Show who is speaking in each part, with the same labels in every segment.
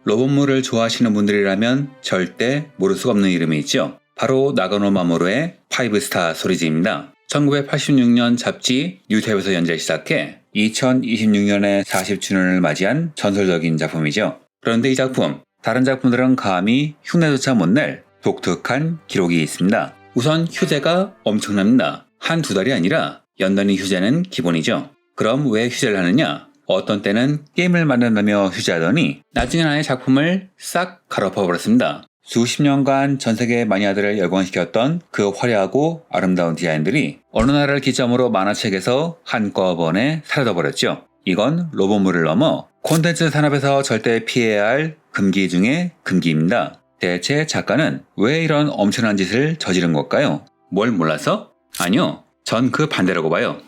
Speaker 1: 로봇물을 좋아하시는 분들이라면 절대 모를 수가 없는 이름이 있죠. 바로 나가노 마모루의 5스타 시리즈입니다. 1986년 잡지 뉴탭에서 연재 시작해 2026년에 40주년을 맞이한 전설적인 작품이죠. 그런데 이 작품, 다른 작품들은 감히 흉내조차 못 낼 독특한 기록이 있습니다. 우선 휴재가 엄청납니다. 한두 달이 아니라 연단위 휴재는 기본이죠. 그럼 왜 휴재를 하느냐? 어떤 때는 게임을 만든다며 휴재하더니 나중엔 아예 작품을 싹 갈아엎어버렸습니다. 수십 년간 전세계 마니아들을 열광시켰던 그 화려하고 아름다운 디자인들이 어느 날을 기점으로 만화책에서 한꺼번에 사라져버렸죠. 이건 로봇물을 넘어 콘텐츠 산업에서 절대 피해야 할 금기 중의 금기입니다. 대체 작가는 왜 이런 엄청난 짓을 저지른 걸까요? 뭘 몰라서? 아니요, 전 그 반대라고 봐요.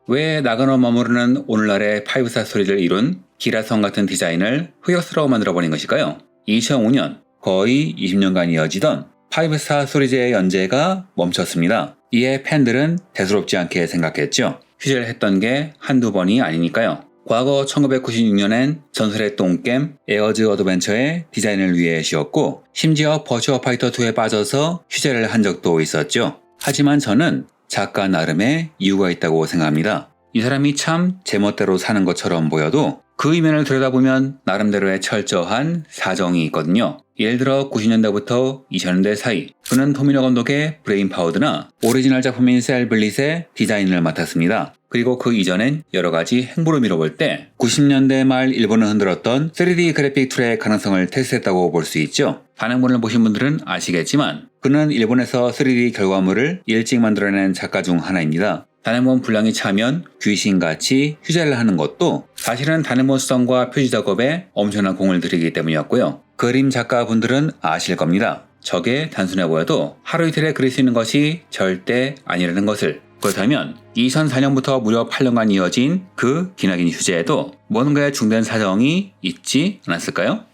Speaker 1: 왜 나가노 마모루는 오늘날의 5스타 스토리를 이룬 기라성 같은 디자인을 흑역사로 만들어버린 것일까요? 2005년, 거의 20년간 이어지던 5스타 스토리즈의 연재가 멈췄습니다. 이에 팬들은 대수롭지 않게 생각했죠. 휴재를 했던 게 한두 번이 아니니까요. 과거 1996년엔 전설의 똥겜 에어즈 어드벤처의 디자인을 위해 쉬었고 심지어 버추어 파이터 2에 빠져서 휴재를 한 적도 있었죠. 하지만 저는 작가 나름의 이유가 있다고 생각합니다. 이 사람이 참 제멋대로 사는 것처럼 보여도 그 이면을 들여다보면 나름대로의 철저한 사정이 있거든요. 예를 들어 90년대부터 2000년대 사이 그는 토미노 감독의 브레인파우드나 오리지널 작품인 셀블릿의 디자인을 맡았습니다. 그리고 그 이전엔 여러가지 행보를 미뤄볼 때 90년대 말 일본을 흔들었던 3D 그래픽 툴의 가능성을 테스트했다고 볼 수 있죠. 단행본을 보신 분들은 아시겠지만 그는 일본에서 3D 결과물을 일찍 만들어낸 작가 중 하나입니다. 단행본 분량이 차면 귀신같이 휴재를 하는 것도 사실은 단행본 수정과 표지 작업에 엄청난 공을 들이기 때문이었고요. 그림 작가분들은 아실 겁니다. 저게 단순해 보여도 하루 이틀에 그릴 수 있는 것이 절대 아니라는 것을. 그렇다면 2004년부터 무려 8년간 이어진 그 기나긴 휴재에도 뭔가의 중대한 사정이 있지 않았을까요?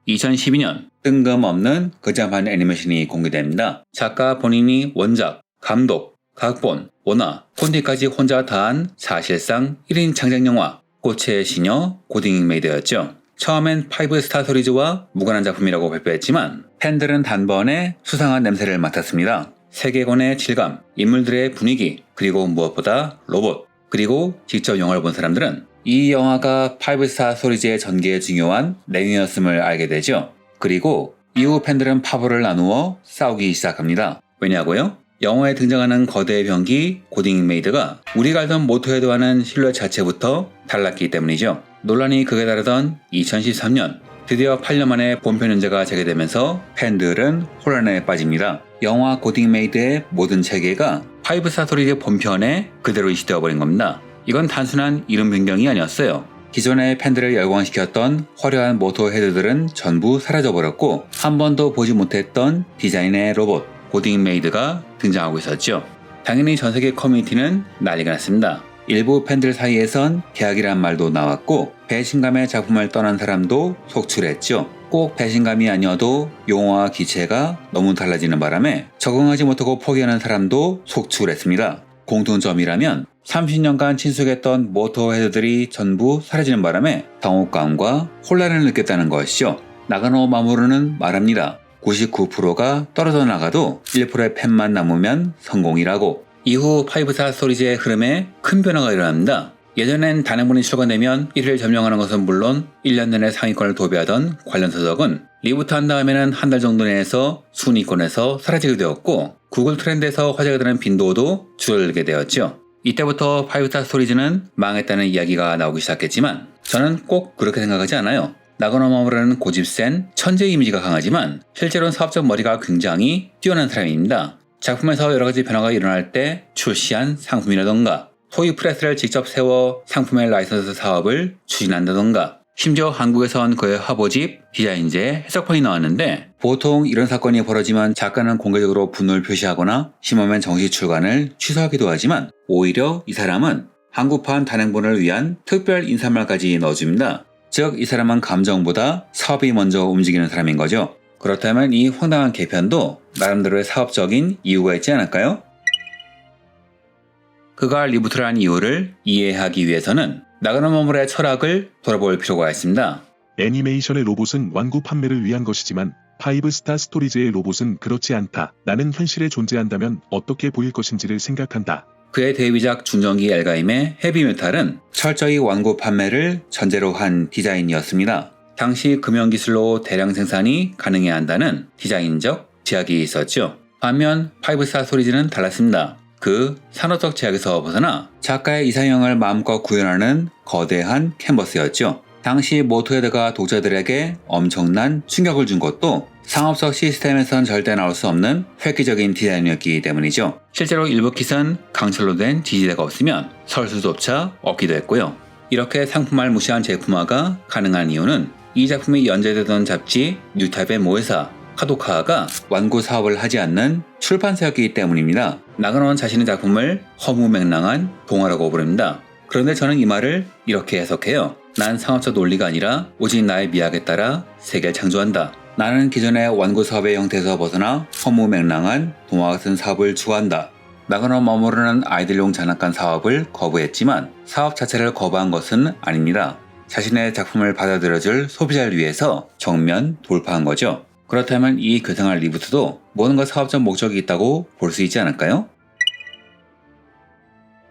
Speaker 1: 2012년 뜬금없는 거장판 애니메이션이 공개됩니다. 작가 본인이 원작, 감독, 각본, 원화, 폰티까지 혼자 다한 사실상 1인 창작영화 꽃의 시녀 고딩 메이드였죠. 처음엔 5스타 시리즈와 무관한 작품이라고 발표했지만 팬들은 단번에 수상한 냄새를 맡았습니다. 세계관의 질감, 인물들의 분위기, 그리고 무엇보다 로봇, 그리고 직접 영화를 본 사람들은 이 영화가 5스타 시리즈의 전개에 중요한 내용이었음을 알게 되죠. 그리고 이후 팬들은 파벌을 나누어 싸우기 시작합니다. 왜냐고요? 영화에 등장하는 거대 병기 고딩 메이드가 우리가 알던 모토헤드와는 실루엣 자체부터 달랐기 때문이죠. 논란이 극에 달하던 2013년 드디어 8년 만에 본편 연재가 재개되면서 팬들은 혼란에 빠집니다. 영화 고딩 메이드의 모든 체계가 5스타 시리즈 본편에 그대로 이식되어 버린 겁니다. 이건 단순한 이름 변경이 아니었어요. 기존의 팬들을 열광시켰던 화려한 모토헤드들은 전부 사라져버렸고 한 번도 보지 못했던 디자인의 로봇 고딩 메이드가 등장하고 있었죠. 당연히 전세계 커뮤니티는 난리가 났습니다. 일부 팬들 사이에선 계약이란 말도 나왔고 배신감에 작품을 떠난 사람도 속출했죠. 꼭 배신감이 아니어도 용어와 기체가 너무 달라지는 바람에 적응하지 못하고 포기하는 사람도 속출했습니다. 공통점이라면 30년간 친숙했던 모토헤드들이 전부 사라지는 바람에 당혹감과 혼란을 느꼈다는 것이죠. 나가노 마모루는 말합니다. 99%가 떨어져 나가도 1%의 팬만 남으면 성공이라고. 이후 5스타 시리즈의 흐름에 큰 변화가 일어납니다. 예전엔 단행본이 출간되면 1위를 점령하는 것은 물론 1년 내내 상위권을 도배하던 관련 서적은 리부트한 다음에는 한 달 정도 내에서 순위권에서 사라지게 되었고 구글 트렌드에서 화제가 되는 빈도도 줄어들게 되었죠. 이때부터 5스타 시리즈는 망했다는 이야기가 나오기 시작했지만 저는 꼭 그렇게 생각하지 않아요. 나가노 마모루는 고집센 천재 이미지가 강하지만 실제로는 사업적 머리가 굉장히 뛰어난 사람입니다. 작품에서 여러가지 변화가 일어날 때 출시한 상품이라던가 토이 프레스를 직접 세워 상품의 라이선스 사업을 추진한다던가 심지어 한국에선 그의 화보집, 디자인제, 해석판이 나왔는데 보통 이런 사건이 벌어지면 작가는 공개적으로 분노를 표시하거나 심하면 정식 출간을 취소하기도 하지만 오히려 이 사람은 한국판 단행본을 위한 특별 인사말까지 넣어줍니다. 즉 이 사람은 감정보다 사업이 먼저 움직이는 사람인 거죠. 그렇다면 이 황당한 개편도 나름대로의 사업적인 이유가 있지 않을까요? 그가 리부트를 한 이유를 이해하기 위해서는 나가노 마모루의 철학을 돌아볼 필요가 있습니다.
Speaker 2: 애니메이션의 로봇은 완구 판매를 위한 것이지만 5스타 스토리즈의 로봇은 그렇지 않다. 나는 현실에 존재한다면 어떻게 보일 것인지를 생각한다.
Speaker 1: 그의 데뷔작 중전기 엘가임의 헤비메탈은 철저히 완구 판매를 전제로 한 디자인이었습니다. 당시 금연기술로 대량 생산이 가능해야 한다는 디자인적 제약이 있었죠. 반면 5스타 스토리즈는 달랐습니다. 그 산업적 제약에서 벗어나 작가의 이상형을 마음껏 구현하는 거대한 캔버스였죠. 당시 모토헤드가 독자들에게 엄청난 충격을 준 것도 상업적 시스템에선 절대 나올 수 없는 획기적인 디자인이었기 때문이죠. 실제로 일부 킷은 강철로 된 지지대가 없으면 설 수조차 없기도 했고요. 이렇게 상품화를 무시한 제품화가 가능한 이유는 이 작품이 연재되던 잡지 뉴타입의 모회사 카도카가 완구 사업을 하지 않는 출판사였기 때문입니다. 나가노는 자신의 작품을 허무맹랑한 동화라고 부릅니다. 그런데 저는 이 말을 이렇게 해석해요. 난 상업적 논리가 아니라 오직 나의 미학에 따라 세계를 창조한다. 나는 기존의 완구 사업의 형태에서 벗어나 허무맹랑한 동화 같은 사업을 추구한다. 나가노 마모루는 아이들용 장난감 사업을 거부했지만 사업 자체를 거부한 것은 아닙니다. 자신의 작품을 받아들여줄 소비자를 위해서 정면 돌파한 거죠. 그렇다면 이 괴상한 리부트도 뭔가 사업적 목적이 있다고 볼 수 있지 않을까요?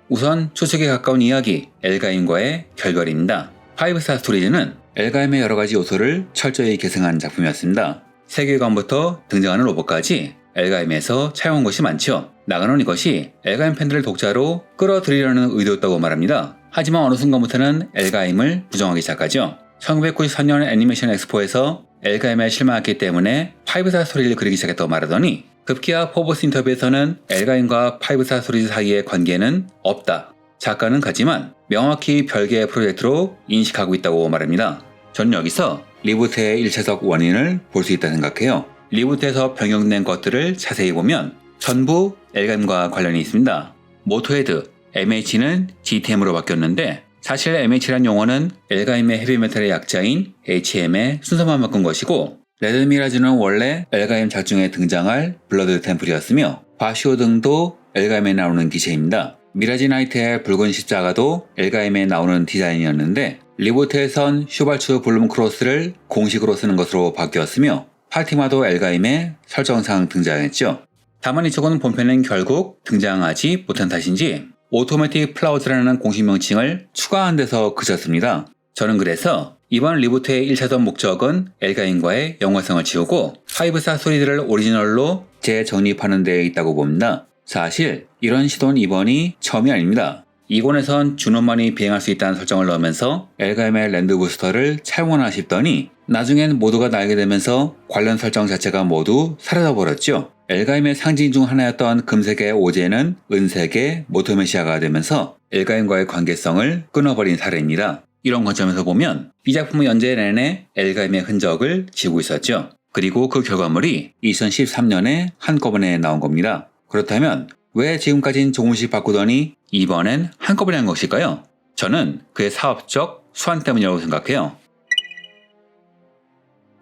Speaker 1: 우선 추측에 가까운 이야기, 엘가임과의 결별입니다. 5스타 스토리즈는 엘가임의 여러가지 요소를 철저히 계승한 작품이었습니다. 세계관부터 등장하는 로봇까지 엘가임에서 차용한 것이 많죠. 나가노는 이것이 엘가임 팬들을 독자로 끌어들이려는 의도였다고 말합니다. 하지만 어느 순간부터는 엘가임을 부정하기 시작하죠. 1993년 애니메이션 엑스포에서 엘가임에 실망했기 때문에 5스타 스토리를 그리기 시작했다고 말하더니 급기야 포브스 인터뷰에서는 엘가임과 5스타 스토리즈 사이의 관계는 없다. 작가는 같지만 명확히 별개의 프로젝트로 인식하고 있다고 말합니다. 저는 여기서 리부트의 1차적 원인을 볼 수 있다 생각해요. 리부트에서 변경된 것들을 자세히 보면 전부 엘가임과 관련이 있습니다. 모토헤드, MH는 GTM으로 바뀌었는데 사실 MH란 용어는 엘가임의 헤비메탈의 약자인 HM의 순서만 바꾼 것이고 레드미라즈는 원래 엘가임 작중에 등장할 블러드 템플이었으며 바시오 등도 엘가임에 나오는 기체입니다. 미라지 나이트의 붉은 십자가도 엘가임에 나오는 디자인이었는데 리부트에선 슈발츠 블룸 크로스를 공식으로 쓰는 것으로 바뀌었으며 파티마도 엘가임의 설정상 등장했죠. 다만 이쪽은 본편엔 결국 등장하지 못한 탓인지 오토매틱 플라워즈라는 공식 명칭을 추가한 데서 그쳤습니다. 저는 그래서 이번 리부트의 1차적 목적은 엘가임과의 연관성을 지우고 5스타 스토리즈를 오리지널로 재정립하는 데 있다고 봅니다. 사실 이런 시도는 이번이 처음이 아닙니다. 2권에선 준원만이 비행할 수 있다는 설정을 넣으면서 엘가임의 랜드 부스터를 차용하나 싶더니 나중엔 모두가 날게 되면서 관련 설정 자체가 모두 사라져버렸죠. 엘가임의 상징 중 하나였던 금색의 오제는 은색의 모토메시아가 되면서 엘가임과의 관계성을 끊어버린 사례입니다. 이런 관점에서 보면 이 작품은 연재 내내 엘가임의 흔적을 지우고 있었죠. 그리고 그 결과물이 2013년에 한꺼번에 나온 겁니다. 그렇다면 왜 지금까진 조금씩 바꾸더니 이번엔 한꺼번에 한 것일까요? 저는 그의 사업적 수완 때문이라고 생각해요.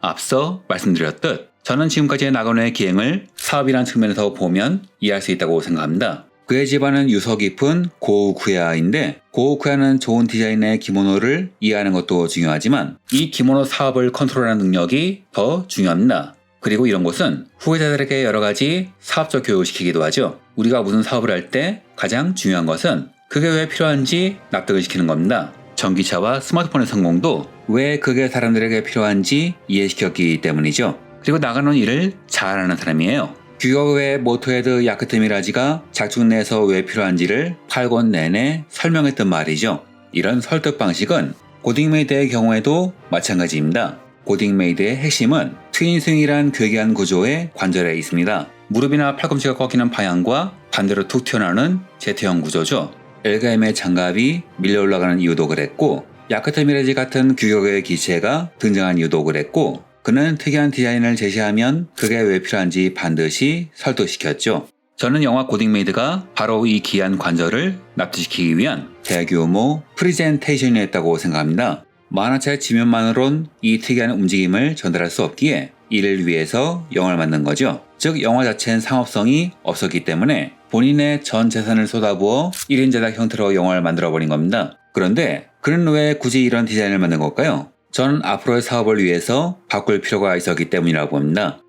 Speaker 1: 앞서 말씀드렸듯 저는 지금까지의 나가노의 기행을 사업이라는 측면에서 보면 이해할 수 있다고 생각합니다. 그의 집안은 유서 깊은 고우쿠야인데 고우쿠야는 좋은 디자인의 기모노를 이해하는 것도 중요하지만 이 기모노 사업을 컨트롤하는 능력이 더 중요합니다. 그리고 이런 곳은 후계자들에게 여러가지 사업적 교육을 시키기도 하죠. 우리가 무슨 사업을 할 때 가장 중요한 것은 그게 왜 필요한지 납득을 시키는 겁니다. 전기차와 스마트폰의 성공도 왜 그게 사람들에게 필요한지 이해시켰기 때문이죠. 그리고 나가노는 일을 잘하는 사람이에요. 규격 외 모토헤드 야크트 미라지가 작중 내에서 왜 필요한지를 8권 내내 설명했던 말이죠. 이런 설득 방식은 고딩메이드의 경우에도 마찬가지입니다. 고딩메이드의 핵심은 트윈스윙이란 괴기한 구조의 관절에 있습니다. 무릎이나 팔꿈치가 꺾이는 방향과 반대로 툭 튀어나오는 제트형 구조죠. 엘가임의 장갑이 밀려 올라가는 이유도 그랬고 야크트 미라지 같은 규격의 기체가 등장한 이유도 그랬고 그는 특이한 디자인을 제시하면 그게 왜 필요한지 반드시 설득시켰죠. 저는 영화 고딩메이드가 바로 이 기이한 관절을 납득시키기 위한 대규모 프리젠테이션이었다고 생각합니다. 만화책 지면만으론 이 특이한 움직임을 전달할 수 없기에 이를 위해서 영화를 만든 거죠. 즉 영화 자체는 상업성이 없었기 때문에 본인의 전 재산을 쏟아부어 1인 제작 형태로 영화를 만들어버린 겁니다. 그런데 그는 왜 굳이 이런 디자인을 만든 걸까요? 저는 앞으로의 사업을 위해서 바꿀 필요가 있었기 때문이라고 봅니다.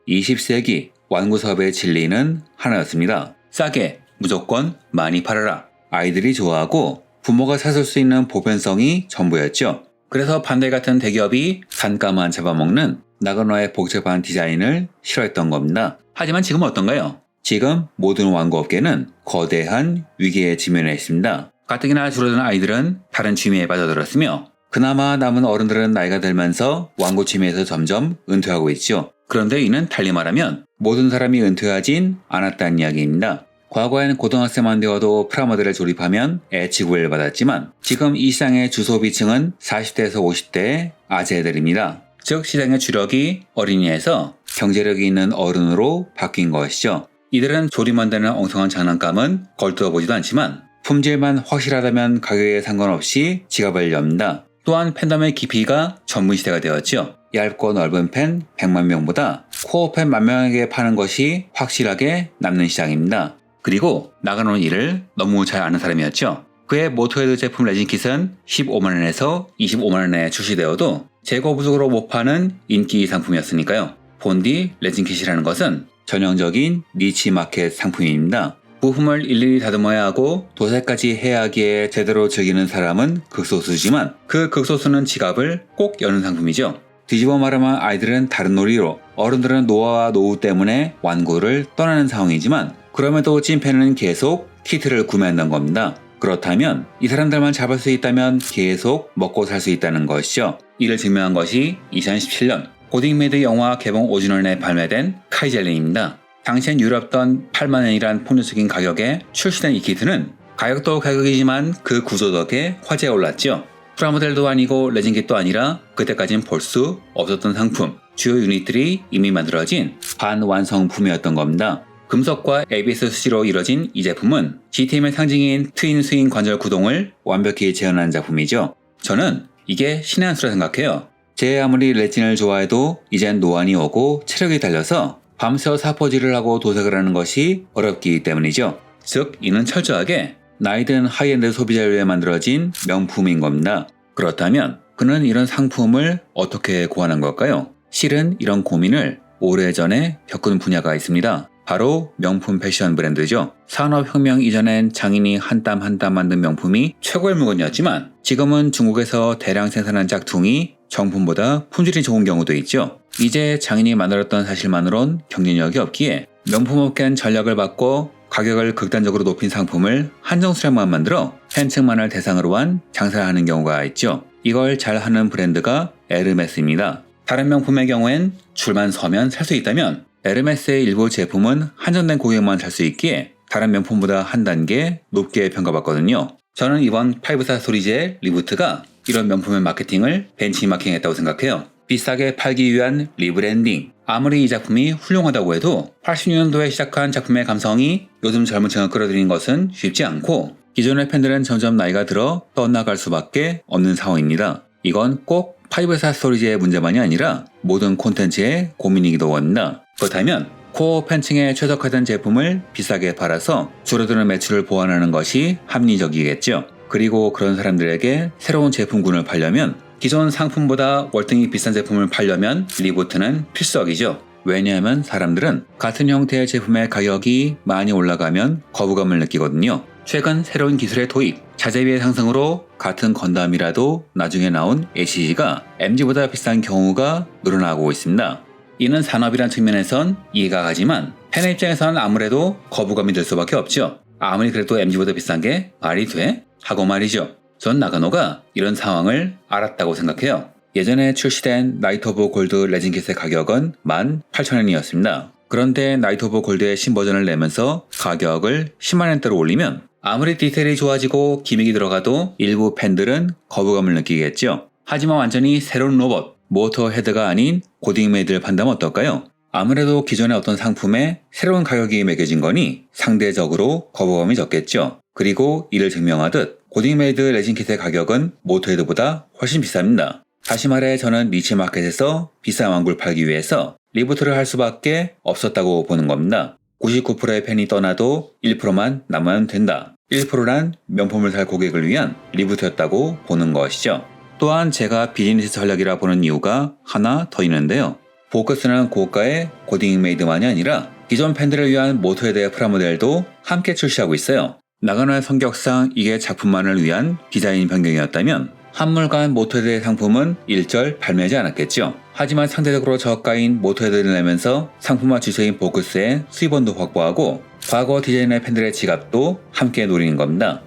Speaker 1: 20세기 완구 사업의 진리는 하나였습니다. 싸게, 무조건 많이 팔아라. 아이들이 좋아하고 부모가 사줄 수 있는 보편성이 전부였죠. 그래서 반대 같은 대기업이 단가만 잡아먹는 나그노의 복잡한 디자인을 싫어했던 겁니다. 하지만 지금은 어떤가요? 지금 모든 완구 업계는 거대한 위기에 직면해 있습니다. 가뜩이나 줄어든 아이들은 다른 취미에 빠져들었으며 그나마 남은 어른들은 나이가 들면서 완구 취미에서 점점 은퇴하고 있죠. 그런데 이는 달리 말하면 모든 사람이 은퇴하진 않았다는 이야기입니다. 과거에는 고등학생만 되어도 프라모델을 조립하면 애취구애를 받았지만 지금 이 시장의 주소비층은 40대에서 50대의 아재들입니다. 즉 시장의 주력이 어린이에서 경제력이 있는 어른으로 바뀐 것이죠. 이들은 조립만 되는 엉성한 장난감은 걸뚫어 보지도 않지만 품질만 확실하다면 가격에 상관없이 지갑을 엽니다. 또한 팬덤의 깊이가 전문 시대가 되었죠. 얇고 넓은 팬 100만 명보다 코어 팬 10,000명에게 파는 것이 확실하게 남는 시장입니다. 그리고 나가노는 이를 너무 잘 아는 사람이었죠. 그의 모토헤드 제품 레진킷은 15만원에서 25만원에 출시되어도 재고 부족으로 못 파는 인기 상품이었으니까요. 본디 레진킷이라는 것은 전형적인 니치 마켓 상품입니다. 부품을 일일이 다듬어야 하고 도색까지 해야 하기에 제대로 즐기는 사람은 극소수지만 그 극소수는 지갑을 꼭 여는 상품이죠. 뒤집어 말하면 아이들은 다른 놀이로, 어른들은 노화와 노후 때문에 완구를 떠나는 상황이지만 그럼에도 찐팬은 계속 키트를 구매한다는 겁니다. 그렇다면 이 사람들만 잡을 수 있다면 계속 먹고 살 수 있다는 것이죠. 이를 증명한 것이 2017년 고딩메이드 영화 개봉 5주년에 발매된 카이젤린입니다. 당시엔 유럽돈 8만원이란 폭력적인 가격에 출시된 이 키트는 가격도 가격이지만 그 구조 덕에 화제에 올랐죠. 프라모델도 아니고 레진킷도 아니라 그때까진 볼 수 없었던 상품, 주요 유닛들이 이미 만들어진 반완성품이었던 겁니다. 금속과 ABS 수지로 이뤄진 이 제품은 GTM의 상징인 트윈 스윙 관절 구동을 완벽히 재현한 작품이죠. 저는 이게 신의 한 수라 생각해요. 제 아무리 레진을 좋아해도 이젠 노안이 오고 체력이 달려서 밤새 사포질을 하고 도색을 하는 것이 어렵기 때문이죠. 즉 이는 철저하게 나이든 하이엔드 소비자를 위해 만들어진 명품인 겁니다. 그렇다면 그는 이런 상품을 어떻게 구하는 걸까요? 실은 이런 고민을 오래전에 겪은 분야가 있습니다. 바로 명품 패션 브랜드죠. 산업혁명 이전엔 장인이 한 땀 한 땀 만든 명품이 최고의 물건이었지만 지금은 중국에서 대량 생산한 짝퉁이 정품보다 품질이 좋은 경우도 있죠. 이제 장인이 만들었던 사실만으론 경쟁력이 없기에 명품업계는 전략을 바꿔 가격을 극단적으로 높인 상품을 한정 수량만 만들어 팬층만을 대상으로 한 장사를 하는 경우가 있죠. 이걸 잘하는 브랜드가 에르메스입니다. 다른 명품의 경우엔 줄만 서면 살 수 있다면 에르메스의 일부 제품은 한정된 고객만 살 수 있기에 다른 명품보다 한 단계 높게 평가받거든요. 저는 이번 5스타 스토리지의 리부트가 이런 명품의 마케팅을 벤치마킹했다고 생각해요. 비싸게 팔기 위한 리브랜딩. 아무리 이 작품이 훌륭하다고 해도 80년도에 시작한 작품의 감성이 요즘 젊은 층을 끌어들이는 것은 쉽지 않고 기존의 팬들은 점점 나이가 들어 떠나갈 수밖에 없는 상황입니다. 이건 꼭 5스타 스토리지의 문제만이 아니라 모든 콘텐츠의 고민이기도 합니다. 그렇다면 코어 팬층에 최적화된 제품을 비싸게 팔아서 줄어드는 매출을 보완하는 것이 합리적이겠죠. 그리고 그런 사람들에게 새로운 제품군을 팔려면 기존 상품보다 월등히 비싼 제품을 팔려면 리부트는 필수적이죠. 왜냐하면 사람들은 같은 형태의 제품의 가격이 많이 올라가면 거부감을 느끼거든요. 최근 새로운 기술의 도입, 자재비의 상승으로 같은 건담이라도 나중에 나온 HG가 MG보다 비싼 경우가 늘어나고 있습니다. 이는 산업이란 측면에선 이해가 가지만 팬의 입장에서는 아무래도 거부감이 들 수밖에 없죠. 아무리 그래도 MG보다 비싼 게 말이 돼? 하고 말이죠. 전 나가노가 이런 상황을 알았다고 생각해요. 예전에 출시된 나이트 오브 골드 레진킷의 가격은 18,000원이었습니다. 그런데 나이트 오브 골드의 신버전을 내면서 가격을 10만원대로 올리면 아무리 디테일이 좋아지고 기믹이 들어가도 일부 팬들은 거부감을 느끼겠죠. 하지만 완전히 새로운 로봇, 모터 헤드가 아닌 고딩메이드를 판다면 어떨까요? 아무래도 기존의 어떤 상품에 새로운 가격이 매겨진 거니 상대적으로 거부감이 적겠죠. 그리고 이를 증명하듯 고딩메이드 레진킷의 가격은 모터헤드보다 훨씬 비쌉니다. 다시 말해 저는 니치마켓에서 비싼 완구를 팔기 위해서 리부트를 할 수밖에 없었다고 보는 겁니다. 99%의 팬이 떠나도 1%만 남으면 된다. 1%란 명품을 살 고객을 위한 리부트였다고 보는 것이죠. 또한 제가 비즈니스 전략이라 보는 이유가 하나 더 있는데요. 보크스는 고가의 고딩 메이드만이 아니라 기존 팬들을 위한 모토헤드의 프라모델도 함께 출시하고 있어요. 나가노의 성격상 이게 작품만을 위한 디자인 변경이었다면 한물간 모토헤드의 상품은 일절 발매하지 않았겠죠. 하지만 상대적으로 저가인 모토헤드를 내면서 상품화 주체인 보크스의 수입원도 확보하고 과거 디자이너의 팬들의 지갑도 함께 노리는 겁니다.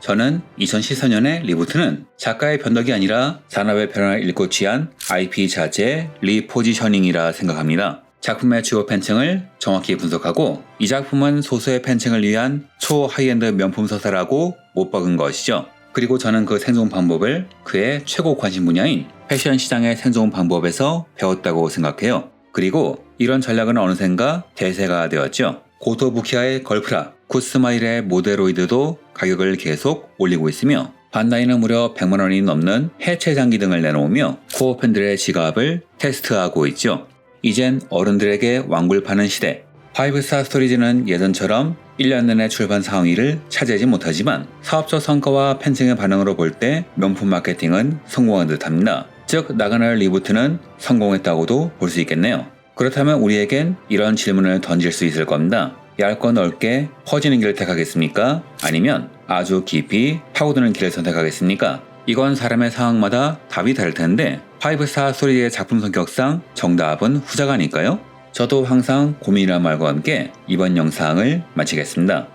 Speaker 1: 저는 2014년의 리부트는 작가의 변덕이 아니라 산업의 변화를 읽고 취한 IP 자체의 리포지셔닝이라 생각합니다. 작품의 주요 팬층을 정확히 분석하고 이 작품은 소수의 팬층을 위한 초 하이엔드 명품 서사라고 못 박은 것이죠. 그리고 저는 그 생존 방법을 그의 최고 관심 분야인 패션 시장의 생존 방법에서 배웠다고 생각해요. 그리고 이런 전략은 어느샌가 대세가 되었죠. 고토부키아의 걸프라, 쿠스마일의 모데로이드도 가격을 계속 올리고 있으며 반다이는 무려 100만원이 넘는 해체 장기 등을 내놓으며 코어 팬들의 지갑을 테스트하고 있죠. 이젠 어른들에게 왕굴 파는 시대. 5스타 스토리즈는 예전처럼 1년 내내 출판 상위를 차지하지 못하지만 사업적 성과와 팬층의 반응으로 볼 때 명품 마케팅은 성공한 듯합니다. 즉 나가노의 리부트는 성공했다고도 볼 수 있겠네요. 그렇다면 우리에겐 이런 질문을 던질 수 있을 겁니다. 얇고 넓게 퍼지는 길을 택하겠습니까? 아니면 아주 깊이 파고드는 길을 선택하겠습니까? 이건 사람의 상황마다 답이 다를 텐데 5스타 스토리즈의 작품 성격상 정답은 후자가 아닐까요? 저도 항상 고민이란 말과 함께 이번 영상을 마치겠습니다.